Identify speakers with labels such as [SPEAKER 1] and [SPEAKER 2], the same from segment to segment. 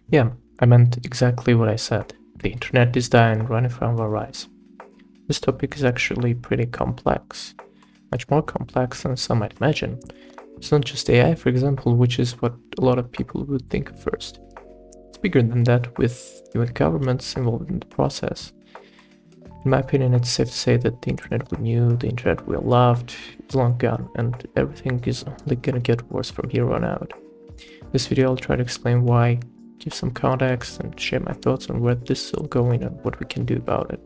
[SPEAKER 1] Yeah, I meant exactly what I said. The internet is dying right in front of our eyes. This topic is actually pretty complex, much more complex than some might imagine. It's not just AI, for example, which is what a lot of people would think of first. It's bigger than that, with even governments involved in the process. In my opinion, it's safe to say that the internet we knew, the internet we loved, is long gone, and everything is only gonna get worse from here on out. In this video, I'll try to explain why, give some context, and share my thoughts on where this is all going and what we can do about it.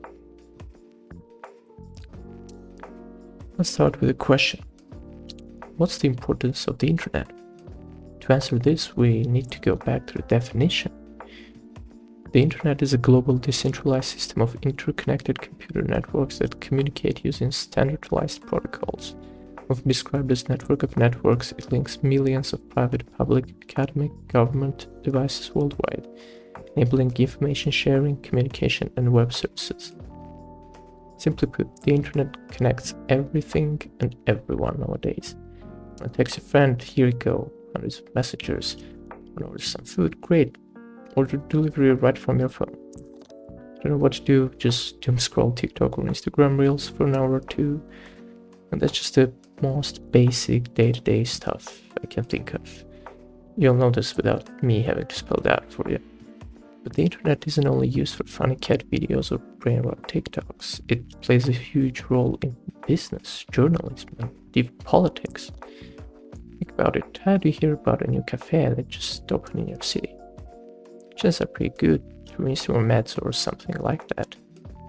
[SPEAKER 1] Let's start with a question. What's the importance of the internet? To answer this, we need to go back to the definition. The internet is a global decentralized system of interconnected computer networks that communicate using standardized protocols. Often described as network of networks, it links millions of private, public, academic, government devices worldwide, enabling information sharing, communication, and web services. Simply put, the internet connects everything and everyone nowadays. Text a friend, here you go, hundreds of messages. Order some food, great. Order delivery right from your phone. Don't know what to do, just doom scroll TikTok or Instagram Reels for an hour or two. And that's just the most basic day-to-day stuff I can think of. You'll know this without me having to spell it out for you. But the internet isn't only used for funny cat videos or brain-rot TikToks. It plays a huge role in business, journalism, and even politics. Think about it. How do you hear about a new cafe that just opened in your city? Chances are pretty good through Instagram ads or something like that.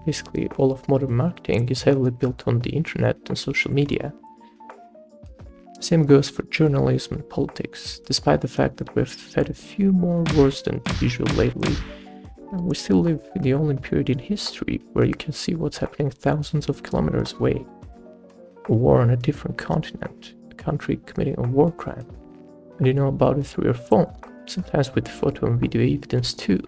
[SPEAKER 1] Basically, all of modern marketing is heavily built on the internet and social media. The same goes for journalism and politics. Despite the fact that we've had a few more wars than usual lately, we still live in the only period in history where you can see what's happening thousands of kilometers away. A war on a different continent, a country committing a war crime, and you know about it through your phone, sometimes with photo and video evidence too.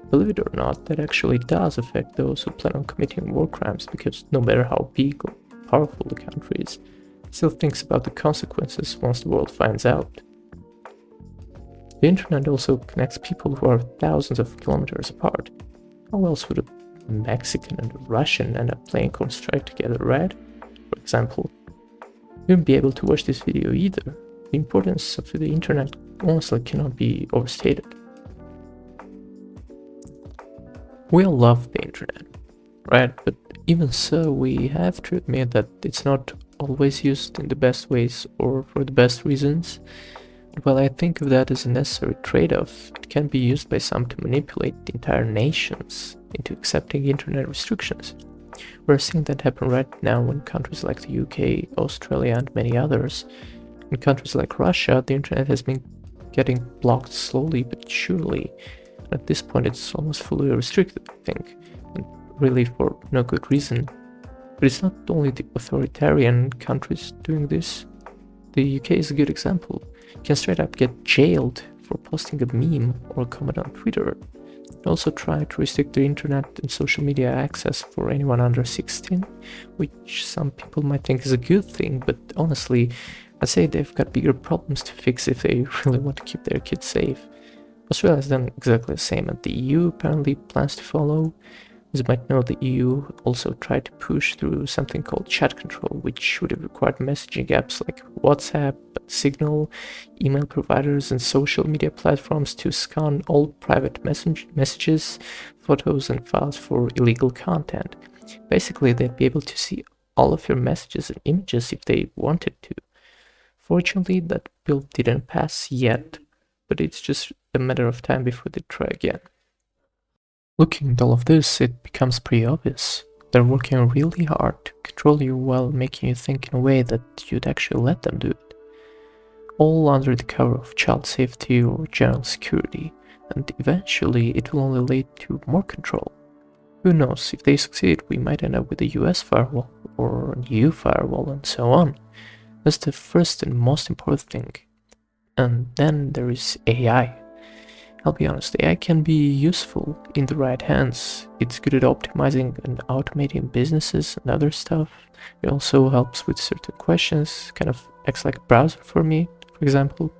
[SPEAKER 1] Believe it or not, that actually does affect those who plan on committing war crimes, because no matter how big or powerful the country is, it still thinks about the consequences once the world finds out. The internet also connects people who are thousands of kilometers apart. How else would a Mexican and a Russian end up playing Counter-Strike together, right? For example, you wouldn't be able to watch this video either. The importance of the internet honestly cannot be overstated. We all love the internet, right? But even so, we have to admit that it's not always used in the best ways or for the best reasons. And while I think of that as a necessary trade-off, it can be used by some to manipulate entire nations into accepting internet restrictions. We're seeing that happen right now in countries like the UK, Australia, and many others. In countries like Russia, the internet has been getting blocked slowly but surely. At this point, it's almost fully restricted, I think, and really for no good reason. But it's not only the authoritarian countries doing this. The UK is a good example. You can straight up get jailed for posting a meme or a comment on Twitter. They also try to restrict the internet and social media access for anyone under 16, which some people might think is a good thing, but honestly, I'd say they've got bigger problems to fix if they really want to keep their kids safe. Australia has done exactly the same, and the EU apparently plans to follow. As you might know, the EU also tried to push through something called chat control, which would have required messaging apps like WhatsApp, Signal, email providers, and social media platforms to scan all private messages, photos, and files for illegal content. Basically, they'd be able to see all of your messages and images if they wanted to. Fortunately, that bill didn't pass yet, but it's just a matter of time before they try again. Looking at all of this, it becomes pretty obvious. They're working really hard to control you while making you think in a way that you'd actually let them do it. All under the cover of child safety or general security, and eventually it will only lead to more control. Who knows, if they succeed, we might end up with a US firewall, or an EU firewall, and so on. That's the first and most important thing. And then there is AI. I'll be honest, AI can be useful in the right hands. It's good at optimizing and automating businesses and other stuff. It also helps with certain questions, kind of acts like a browser for me, for example.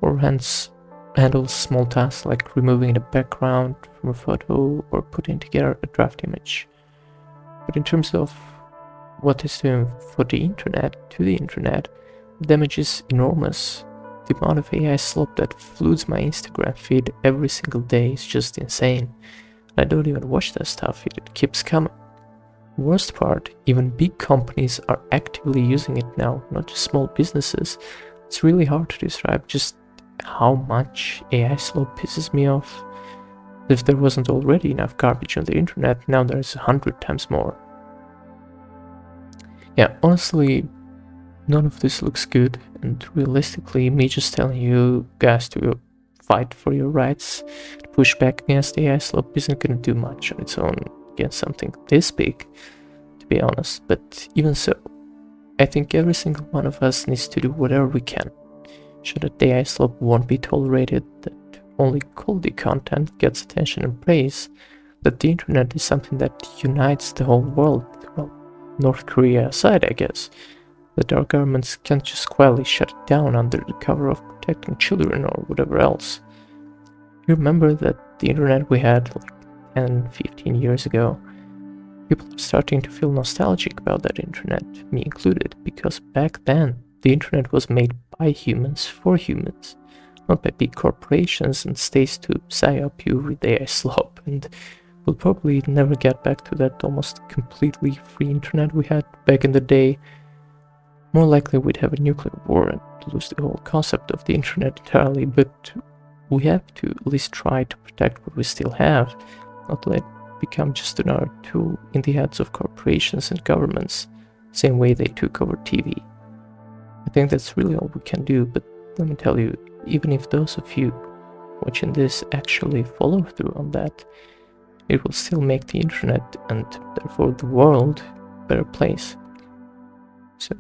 [SPEAKER 1] Or hence handles small tasks like removing the background from a photo or putting together a draft image. But in terms of what it's doing for the internet, to the internet, the damage is enormous. The amount of AI slop that floods my Instagram feed every single day is just insane. I don't even watch that stuff, it keeps coming. Worst part, even big companies are actively using it now, not just small businesses. It's really hard to describe just how much AI slop pisses me off. If there wasn't already enough garbage on the internet, now there's 100 times more. Yeah, honestly, none of this looks good, and realistically, me just telling you guys to fight for your rights, to push back against AI slop isn't gonna do much on its own against something this big, to be honest. But even so, I think every single one of us needs to do whatever we can, so that AI slop won't be tolerated, that only quality content gets attention and praise, that the internet is something that unites the whole world, well, North Korea aside, I guess, that our governments can't just quietly shut it down under the cover of protecting children or whatever else. You remember that the internet we had like 10, 15 years ago? People are starting to feel nostalgic about that internet, me included, because back then the internet was made by humans for humans, not by big corporations and states to psyop you with AI slop, and we'll probably never get back to that almost completely free internet we had back in the day. More likely we'd have a nuclear war and lose the whole concept of the internet entirely, but we have to at least try to protect what we still have, not let it become just another tool in the hands of corporations and governments, same way they took over TV. I think that's really all we can do, but let me tell you, even if those of you watching this actually follow through on that, it will still make the internet, and therefore the world, a better place. So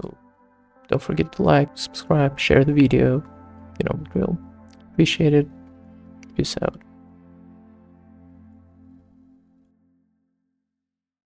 [SPEAKER 1] don't forget to like, subscribe, share the video, you know the drill. Appreciate it. Peace out.